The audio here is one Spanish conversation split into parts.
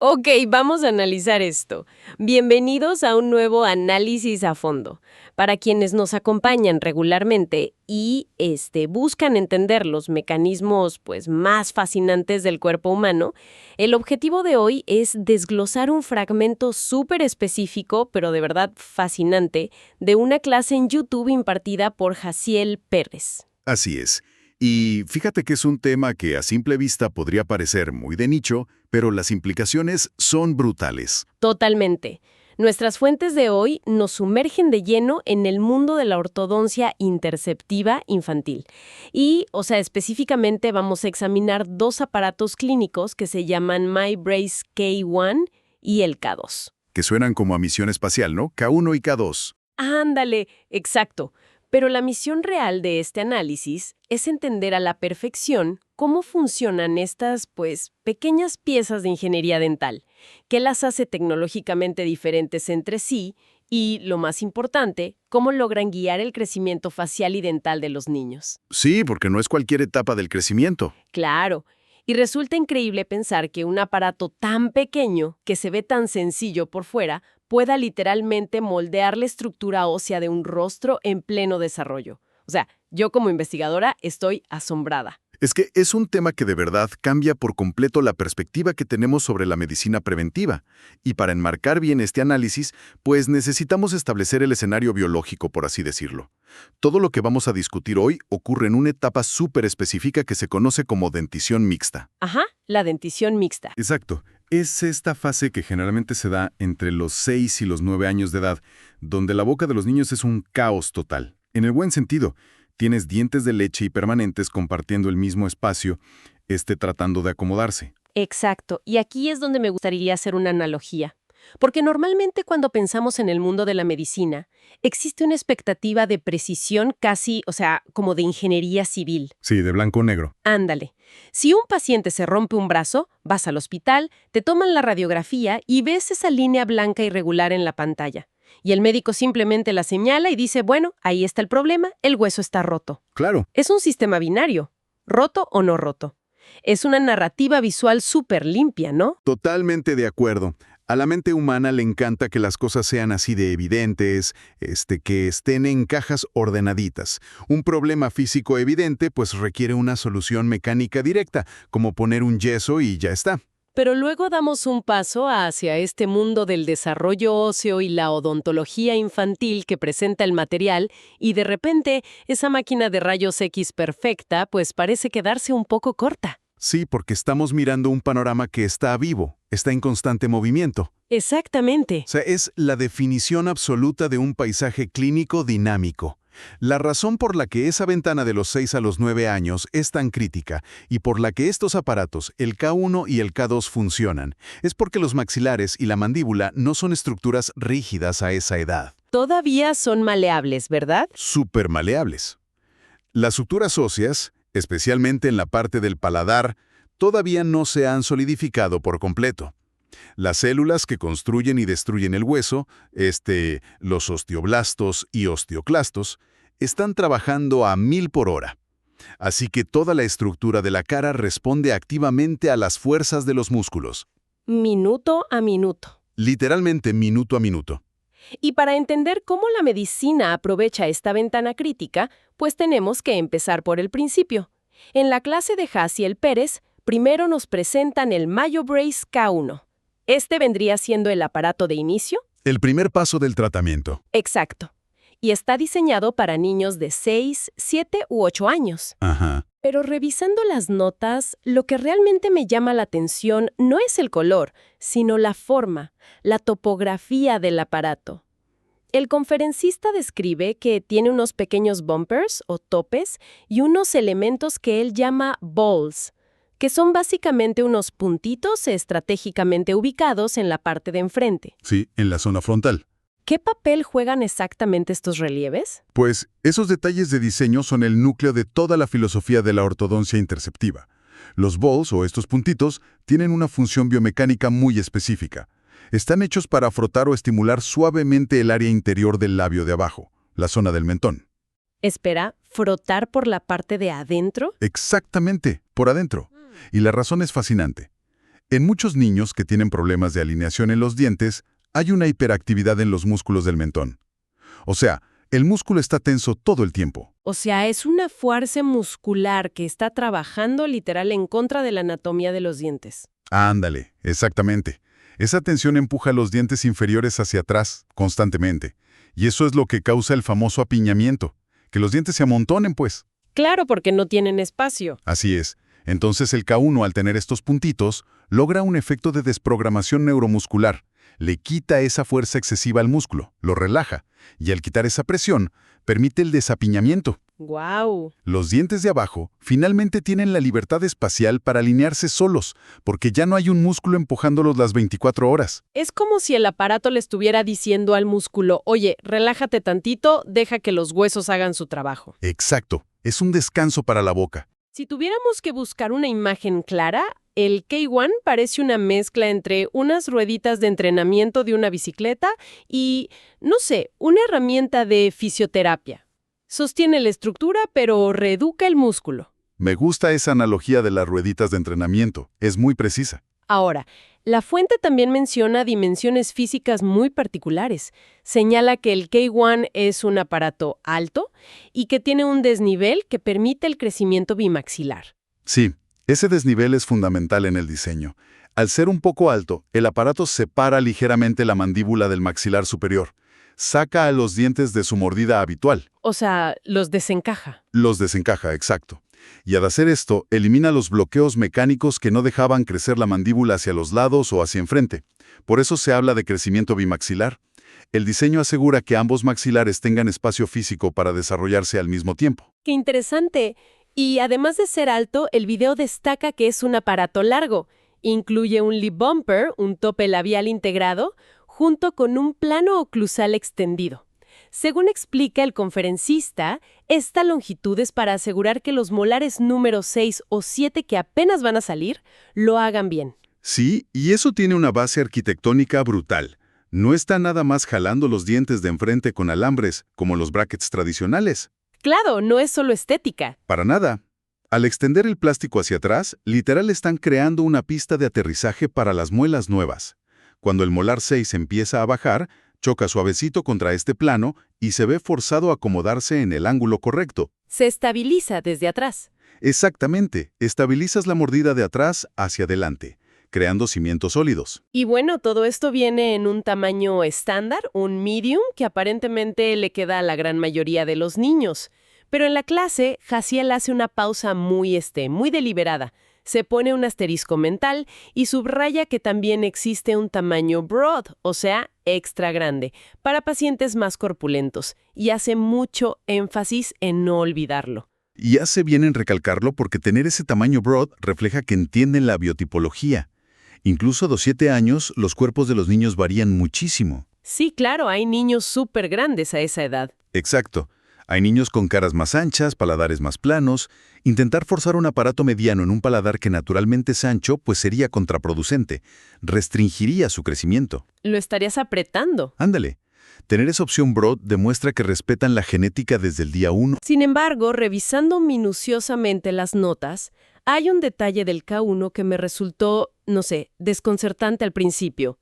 Ok, vamos a analizar esto. Bienvenidos a un nuevo análisis a fondo. Para quienes nos acompañan regularmente y buscan entender los mecanismos más fascinantes del cuerpo humano, el objetivo de hoy es desglosar un fragmento súper específico, pero de verdad fascinante, de una clase en YouTube impartida por Jaciel Pérez. Así es. Y fíjate que es un tema que a simple vista podría parecer muy de nicho, pero las implicaciones son brutales. Totalmente. Nuestras fuentes de hoy nos sumergen de lleno en el mundo de la ortodoncia interceptiva infantil. Y, específicamente vamos a examinar dos aparatos clínicos que se llaman MyBrace K1 y el K2. Que suenan como a misión espacial, ¿no? K1 y K2. Ándale, exacto. Pero la misión real de este análisis es entender a la perfección cómo funcionan estas, pequeñas piezas de ingeniería dental, qué las hace tecnológicamente diferentes entre sí y, lo más importante, cómo logran guiar el crecimiento facial y dental de los niños. Sí, porque no es cualquier etapa del crecimiento. Claro. Y resulta increíble pensar que un aparato tan pequeño, que se ve tan sencillo por fuera, pueda literalmente moldear la estructura ósea de un rostro en pleno desarrollo. O sea, yo como investigadora estoy asombrada. Es que es un tema que de verdad cambia por completo la perspectiva que tenemos sobre la medicina preventiva. Y para enmarcar bien este análisis, pues necesitamos establecer el escenario biológico, por así decirlo. Todo lo que vamos a discutir hoy ocurre en una etapa súper específica que se conoce como dentición mixta. Ajá, la dentición mixta. Exacto. Es esta fase que generalmente se da entre los 6 y los 9 años de edad, donde la boca de los niños es un caos total. En el buen sentido, tienes dientes de leche y permanentes compartiendo el mismo espacio, tratando de acomodarse. Exacto, y aquí es donde me gustaría hacer una analogía. Porque normalmente cuando pensamos en el mundo de la medicina, existe una expectativa de precisión casi, como de ingeniería civil. Sí, de blanco o negro. Ándale. Si un paciente se rompe un brazo, vas al hospital, te toman la radiografía y ves esa línea blanca irregular en la pantalla. Y el médico simplemente la señala y dice, bueno, ahí está el problema, el hueso está roto. Claro. Es un sistema binario, roto o no roto. Es una narrativa visual súper limpia, ¿no? Totalmente de acuerdo. A la mente humana le encanta que las cosas sean así de evidentes, que estén en cajas ordenaditas. Un problema físico evidente pues requiere una solución mecánica directa, como poner un yeso y ya está. Pero luego damos un paso hacia este mundo del desarrollo óseo y la odontología infantil que presenta el material y de repente esa máquina de rayos X perfecta pues parece quedarse un poco corta. Sí, porque estamos mirando un panorama que está vivo, está en constante movimiento. Exactamente. O sea, es la definición absoluta de un paisaje clínico dinámico. La razón por la que esa ventana de los 6 a los 9 años es tan crítica y por la que estos aparatos, el K1 y el K2, funcionan, es porque los maxilares y la mandíbula no son estructuras rígidas a esa edad. Todavía son maleables, ¿verdad? Súper maleables. Las suturas óseas, especialmente en la parte del paladar, todavía no se han solidificado por completo. Las células que construyen y destruyen el hueso, los osteoblastos y osteoclastos, están trabajando a 1000 por hora. Así que toda la estructura de la cara responde activamente a las fuerzas de los músculos. Minuto a minuto. Literalmente minuto a minuto. Y para entender cómo la medicina aprovecha esta ventana crítica, pues tenemos que empezar por el principio. En la clase de Jaciel Pérez, primero nos presentan el MyoBrace K1. Este vendría siendo el aparato de inicio. El primer paso del tratamiento. Exacto. Y está diseñado para niños de 6, 7 u 8 años. Ajá. Pero revisando las notas, lo que realmente me llama la atención no es el color, sino la forma, la topografía del aparato. El conferencista describe que tiene unos pequeños bumpers o topes y unos elementos que él llama balls, que son básicamente unos puntitos estratégicamente ubicados en la parte de enfrente. Sí, en la zona frontal. ¿Qué papel juegan exactamente estos relieves? Pues esos detalles de diseño son el núcleo de toda la filosofía de la ortodoncia interceptiva. Los balls, o estos puntitos, tienen una función biomecánica muy específica. Están hechos para frotar o estimular suavemente el área interior del labio de abajo, la zona del mentón. Espera, ¿frotar por la parte de adentro? Exactamente, por adentro. Y la razón es fascinante. En muchos niños que tienen problemas de alineación en los dientes, hay una hiperactividad en los músculos del mentón. O sea, el músculo está tenso todo el tiempo. O sea, es una fuerza muscular que está trabajando literal en contra de la anatomía de los dientes. Ándale, exactamente. Esa tensión empuja los dientes inferiores hacia atrás constantemente. Y eso es lo que causa el famoso apiñamiento. Que los dientes se amontonen, pues. Claro, porque no tienen espacio. Así es. Entonces el K1, al tener estos puntitos, logra un efecto de desprogramación neuromuscular. Le quita esa fuerza excesiva al músculo, lo relaja, y al quitar esa presión, permite el desapiñamiento. ¡Guau! Los dientes de abajo finalmente tienen la libertad espacial para alinearse solos, porque ya no hay un músculo empujándolos las 24 horas. Es como si el aparato le estuviera diciendo al músculo, oye, relájate tantito, deja que los huesos hagan su trabajo. Exacto, es un descanso para la boca. Si tuviéramos que buscar una imagen clara, el K1 parece una mezcla entre unas rueditas de entrenamiento de una bicicleta y, no sé, una herramienta de fisioterapia. Sostiene la estructura, pero reeduca el músculo. Me gusta esa analogía de las rueditas de entrenamiento, es muy precisa. Ahora, la fuente también menciona dimensiones físicas muy particulares. Señala que el K1 es un aparato alto y que tiene un desnivel que permite el crecimiento bimaxilar. Sí, ese desnivel es fundamental en el diseño. Al ser un poco alto, el aparato separa ligeramente la mandíbula del maxilar superior. Saca a los dientes de su mordida habitual. O sea, los desencaja. Los desencaja, exacto. Y al hacer esto, elimina los bloqueos mecánicos que no dejaban crecer la mandíbula hacia los lados o hacia enfrente. Por eso se habla de crecimiento bimaxilar. El diseño asegura que ambos maxilares tengan espacio físico para desarrollarse al mismo tiempo. ¡Qué interesante! Y además de ser alto, el video destaca que es un aparato largo. Incluye un lip bumper, un tope labial integrado, junto con un plano oclusal extendido. Según explica el conferencista, esta longitud es para asegurar que los molares número 6 o 7 que apenas van a salir, lo hagan bien. Sí, y eso tiene una base arquitectónica brutal. No está nada más jalando los dientes de enfrente con alambres, como los brackets tradicionales. Claro, no es solo estética. Para nada. Al extender el plástico hacia atrás, literal están creando una pista de aterrizaje para las muelas nuevas. Cuando el molar 6 empieza a bajar, choca suavecito contra este plano y se ve forzado a acomodarse en el ángulo correcto. Se estabiliza desde atrás. Exactamente, estabilizas la mordida de atrás hacia adelante, creando cimientos sólidos. Y bueno, todo esto viene en un tamaño estándar, un medium, que aparentemente le queda a la gran mayoría de los niños. Pero en la clase, Jaciel hace una pausa muy deliberada. Se pone un asterisco mental y subraya que también existe un tamaño broad, o sea, extra grande, para pacientes más corpulentos, y hace mucho énfasis en no olvidarlo. Y hace bien en recalcarlo porque tener ese tamaño broad refleja que entienden la biotipología. Incluso a los 7 años, los cuerpos de los niños varían muchísimo. Sí, claro, hay niños súper grandes a esa edad. Exacto. Hay niños con caras más anchas, paladares más planos. Intentar forzar un aparato mediano en un paladar que naturalmente es ancho, pues sería contraproducente. Restringiría su crecimiento. Lo estarías apretando. Ándale. Tener esa opción broad demuestra que respetan la genética desde el día 1. Sin embargo, revisando minuciosamente las notas, hay un detalle del K1 que me resultó, no sé, desconcertante al principio.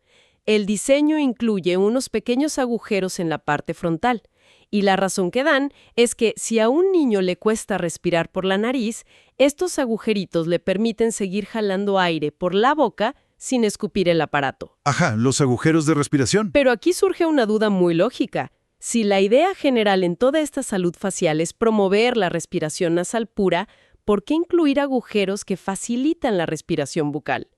El diseño incluye unos pequeños agujeros en la parte frontal. Y la razón que dan es que si a un niño le cuesta respirar por la nariz, estos agujeritos le permiten seguir jalando aire por la boca sin escupir el aparato. Ajá, los agujeros de respiración. Pero aquí surge una duda muy lógica. Si la idea general en toda esta salud facial es promover la respiración nasal pura, ¿por qué incluir agujeros que facilitan la respiración bucal?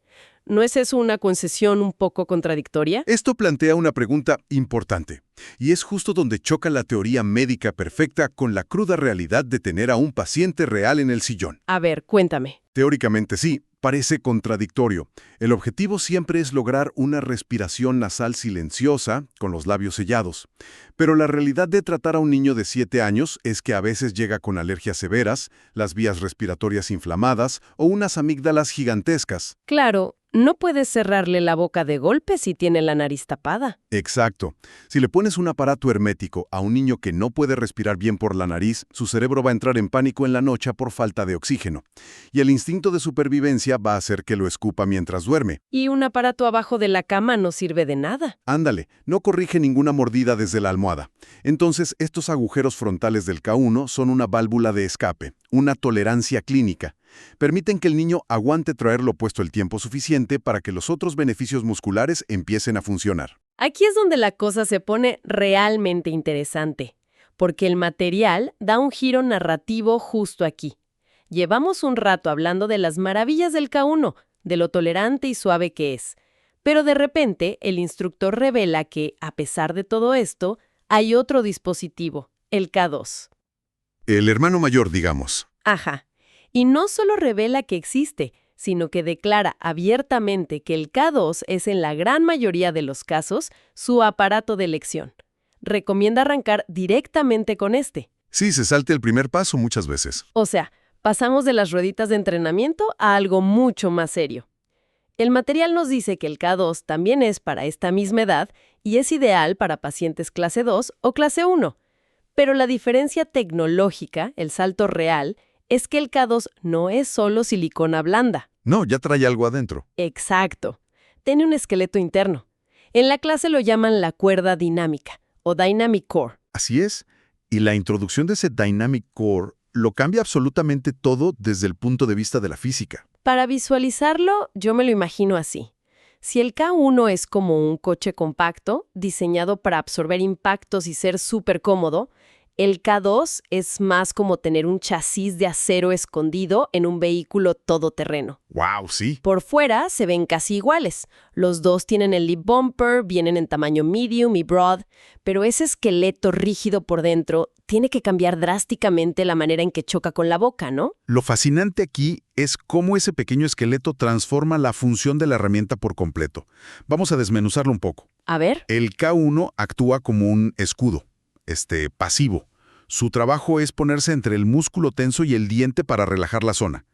¿No es eso una concesión un poco contradictoria? Esto plantea una pregunta importante, y es justo donde choca la teoría médica perfecta con la cruda realidad de tener a un paciente real en el sillón. A ver, cuéntame. Teóricamente sí, parece contradictorio. El objetivo siempre es lograr una respiración nasal silenciosa, con los labios sellados. Pero la realidad de tratar a un niño de 7 años es que a veces llega con alergias severas, las vías respiratorias inflamadas o unas amígdalas gigantescas. Claro, No puedes cerrarle la boca de golpe si tiene la nariz tapada. Exacto. Si le pones un aparato hermético a un niño que no puede respirar bien por la nariz, su cerebro va a entrar en pánico en la noche por falta de oxígeno. Y el instinto de supervivencia va a hacer que lo escupa mientras duerme. Y un aparato abajo de la cama no sirve de nada. Ándale, no corrige ninguna mordida desde la almohada. Entonces, estos agujeros frontales del K1 son una válvula de escape, una tolerancia clínica. Permiten que el niño aguante traerlo puesto el tiempo suficiente para que los otros beneficios musculares empiecen a funcionar. Aquí es donde la cosa se pone realmente interesante, porque el material da un giro narrativo justo aquí. Llevamos un rato hablando de las maravillas del K1, de lo tolerante y suave que es. Pero de repente, el instructor revela que, a pesar de todo esto, hay otro dispositivo, el K2. El hermano mayor, digamos. Ajá. Y no solo revela que existe, sino que declara abiertamente que el K2 es en la gran mayoría de los casos su aparato de elección. Recomienda arrancar directamente con este. Sí, se salta el primer paso muchas veces. O sea, pasamos de las rueditas de entrenamiento a algo mucho más serio. El material nos dice que el K2 también es para esta misma edad y es ideal para pacientes clase 2 o clase 1. Pero la diferencia tecnológica, el salto real, es que el K2 no es solo silicona blanda. No, ya trae algo adentro. Exacto. Tiene un esqueleto interno. En la clase lo llaman la cuerda dinámica, o Dynamic Core. Así es. Y la introducción de ese Dynamic Core lo cambia absolutamente todo desde el punto de vista de la física. Para visualizarlo, yo me lo imagino así. Si el K1 es como un coche compacto, diseñado para absorber impactos y ser súper cómodo, el K2 es más como tener un chasis de acero escondido en un vehículo todoterreno. ¡Wow! Sí. Por fuera se ven casi iguales. Los dos tienen el lip bumper, vienen en tamaño medium y broad, pero ese esqueleto rígido por dentro tiene que cambiar drásticamente la manera en que choca con la boca, ¿no? Lo fascinante aquí es cómo ese pequeño esqueleto transforma la función de la herramienta por completo. Vamos a desmenuzarlo un poco. A ver. El K1 actúa como un escudo, pasivo. Su trabajo es ponerse entre el músculo tenso y el diente para relajar la zona.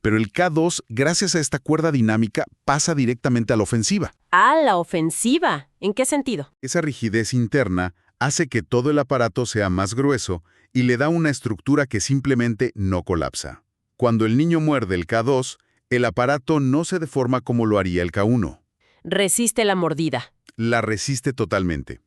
Pero el K2, gracias a esta cuerda dinámica, pasa directamente a la ofensiva. ¿A la ofensiva? ¿En qué sentido? Esa rigidez interna hace que todo el aparato sea más grueso y le da una estructura que simplemente no colapsa. Cuando el niño muerde el K2, el aparato no se deforma como lo haría el K1. Resiste la mordida. La resiste totalmente.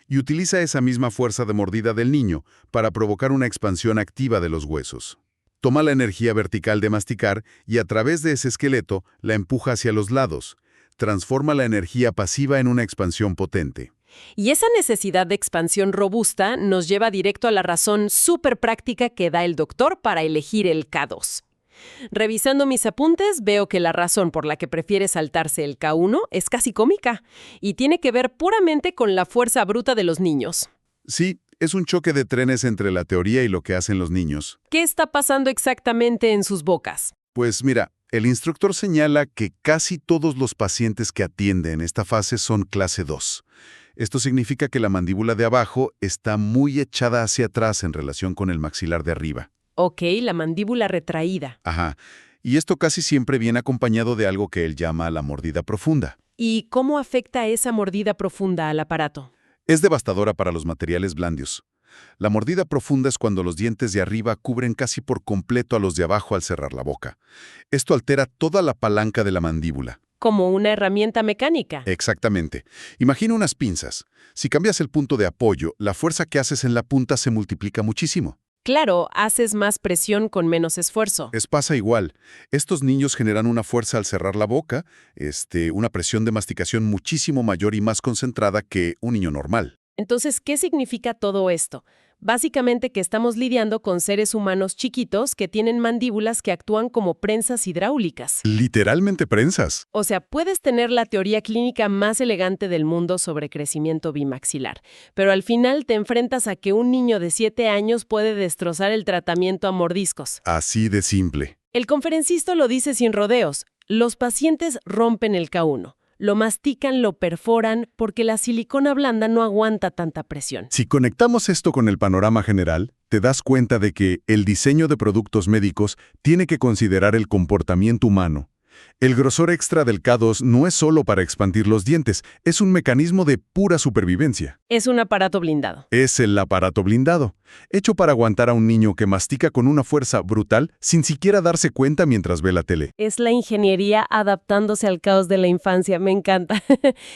Y utiliza esa misma fuerza de mordida del niño para provocar una expansión activa de los huesos. Toma la energía vertical de masticar y a través de ese esqueleto la empuja hacia los lados. Transforma la energía pasiva en una expansión potente. Y esa necesidad de expansión robusta nos lleva directo a la razón súper práctica que da el doctor para elegir el K2. Revisando mis apuntes, veo que la razón por la que prefiere saltarse el K1 es casi cómica y tiene que ver puramente con la fuerza bruta de los niños. Sí, es un choque de trenes entre la teoría y lo que hacen los niños. ¿Qué está pasando exactamente en sus bocas? Pues mira, el instructor señala que casi todos los pacientes que atiende en esta fase son clase 2. Esto significa que la mandíbula de abajo está muy echada hacia atrás en relación con el maxilar de arriba. Ok, la mandíbula retraída. Ajá. Y esto casi siempre viene acompañado de algo que él llama la mordida profunda. ¿Y cómo afecta esa mordida profunda al aparato? Es devastadora para los materiales blandos. La mordida profunda es cuando los dientes de arriba cubren casi por completo a los de abajo al cerrar la boca. Esto altera toda la palanca de la mandíbula. Como una herramienta mecánica. Exactamente. Imagina unas pinzas. Si cambias el punto de apoyo, la fuerza que haces en la punta se multiplica muchísimo. Claro, haces más presión con menos esfuerzo. Pasa igual. Estos niños generan una fuerza al cerrar la boca, una presión de masticación muchísimo mayor y más concentrada que un niño normal. Entonces, ¿qué significa todo esto? Básicamente que estamos lidiando con seres humanos chiquitos que tienen mandíbulas que actúan como prensas hidráulicas. Literalmente prensas. O sea, puedes tener la teoría clínica más elegante del mundo sobre crecimiento bimaxilar, pero al final te enfrentas a que un niño de 7 años puede destrozar el tratamiento a mordiscos. Así de simple. El conferencista lo dice sin rodeos. Los pacientes rompen el K1. Lo mastican, lo perforan, porque la silicona blanda no aguanta tanta presión. Si conectamos esto con el panorama general, te das cuenta de que el diseño de productos médicos tiene que considerar el comportamiento humano. El grosor extra del K2 no es solo para expandir los dientes, es un mecanismo de pura supervivencia. Es un aparato blindado. Es el aparato blindado, hecho para aguantar a un niño que mastica con una fuerza brutal sin siquiera darse cuenta mientras ve la tele. Es la ingeniería adaptándose al caos de la infancia, me encanta.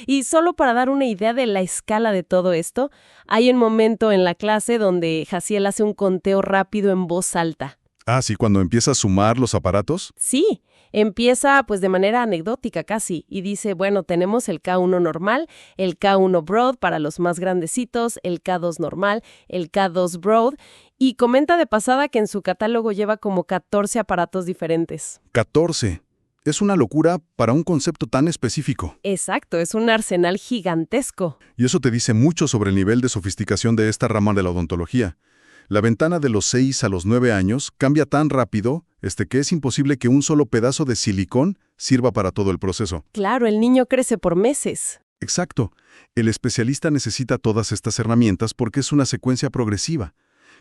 Y solo para dar una idea de la escala de todo esto, hay un momento en la clase donde Jaciel hace un conteo rápido en voz alta. Ah, sí, cuando empieza a sumar los aparatos. Sí, empieza pues de manera anecdótica casi y dice, bueno, tenemos el K1 normal, el K1 Broad para los más grandecitos, el K2 normal, el K2 Broad y comenta de pasada que en su catálogo lleva como 14 aparatos diferentes. 14. Es una locura para un concepto tan específico. Exacto, es un arsenal gigantesco. Y eso te dice mucho sobre el nivel de sofisticación de esta rama de la odontología. La ventana de los 6 a los 9 años cambia tan rápido que es imposible que un solo pedazo de silicón sirva para todo el proceso. Claro, el niño crece por meses. Exacto. El especialista necesita todas estas herramientas porque es una secuencia progresiva.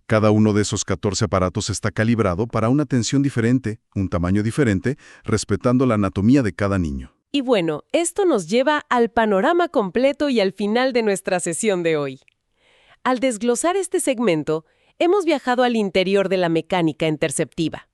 Cada uno de esos 14 aparatos está calibrado para una tensión diferente, un tamaño diferente, respetando la anatomía de cada niño. Y bueno, esto nos lleva al panorama completo y al final de nuestra sesión de hoy. Al desglosar este segmento, hemos viajado al interior de la mecánica interceptiva.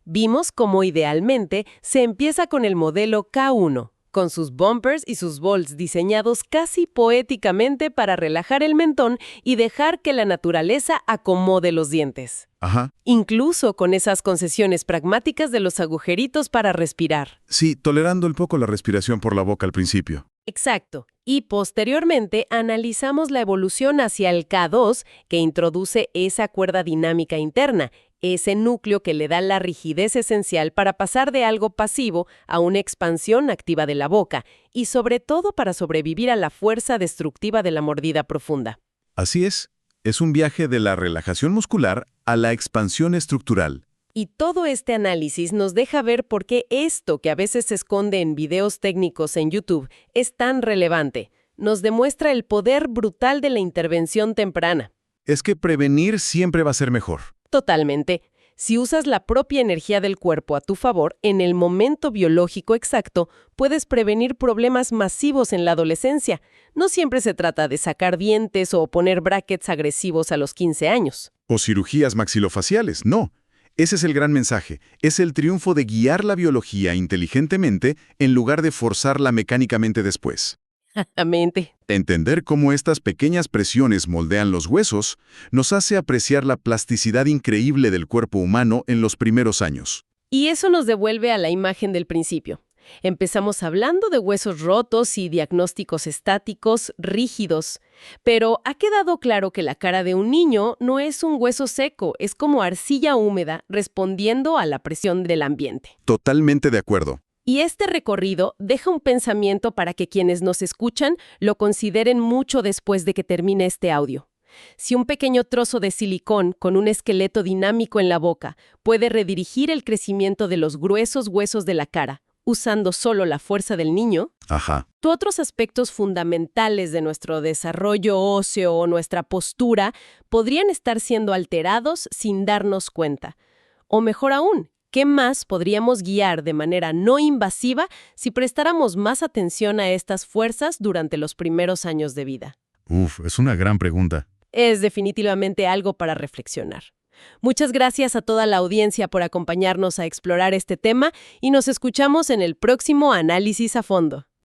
Vimos cómo idealmente se empieza con el modelo K1, con sus bumpers y sus bolts diseñados casi poéticamente para relajar el mentón y dejar que la naturaleza acomode los dientes. Ajá. Incluso con esas concesiones pragmáticas de los agujeritos para respirar. Sí, tolerando un poco la respiración por la boca al principio. Exacto. Y posteriormente analizamos la evolución hacia el K2, que introduce esa cuerda dinámica interna, ese núcleo que le da la rigidez esencial para pasar de algo pasivo a una expansión activa de la boca, y sobre todo para sobrevivir a la fuerza destructiva de la mordida profunda. Así es un viaje de la relajación muscular a la expansión estructural. Y todo este análisis nos deja ver por qué esto que a veces se esconde en videos técnicos en YouTube es tan relevante. Nos demuestra el poder brutal de la intervención temprana. Es que prevenir siempre va a ser mejor. Totalmente. Si usas la propia energía del cuerpo a tu favor, en el momento biológico exacto, puedes prevenir problemas masivos en la adolescencia. No siempre se trata de sacar dientes o poner brackets agresivos a los 15 años. O cirugías maxilofaciales, no. Ese es el gran mensaje. Es el triunfo de guiar la biología inteligentemente en lugar de forzarla mecánicamente después. Mente. Entender cómo estas pequeñas presiones moldean los huesos nos hace apreciar la plasticidad increíble del cuerpo humano en los primeros años. Y eso nos devuelve a la imagen del principio. Empezamos hablando de huesos rotos y diagnósticos estáticos, rígidos. Pero ha quedado claro que la cara de un niño no es un hueso seco, es como arcilla húmeda respondiendo a la presión del ambiente. Totalmente de acuerdo. Y este recorrido deja un pensamiento para que quienes nos escuchan lo consideren mucho después de que termine este audio. Si un pequeño trozo de silicón con un esqueleto dinámico en la boca puede redirigir el crecimiento de los gruesos huesos de la cara, usando solo la fuerza del niño, Ajá. otros aspectos fundamentales de nuestro desarrollo óseo o nuestra postura podrían estar siendo alterados sin darnos cuenta. O mejor aún, ¿qué más podríamos guiar de manera no invasiva si prestáramos más atención a estas fuerzas durante los primeros años de vida? Es una gran pregunta. Es definitivamente algo para reflexionar. Muchas gracias a toda la audiencia por acompañarnos a explorar este tema y nos escuchamos en el próximo Análisis a Fondo.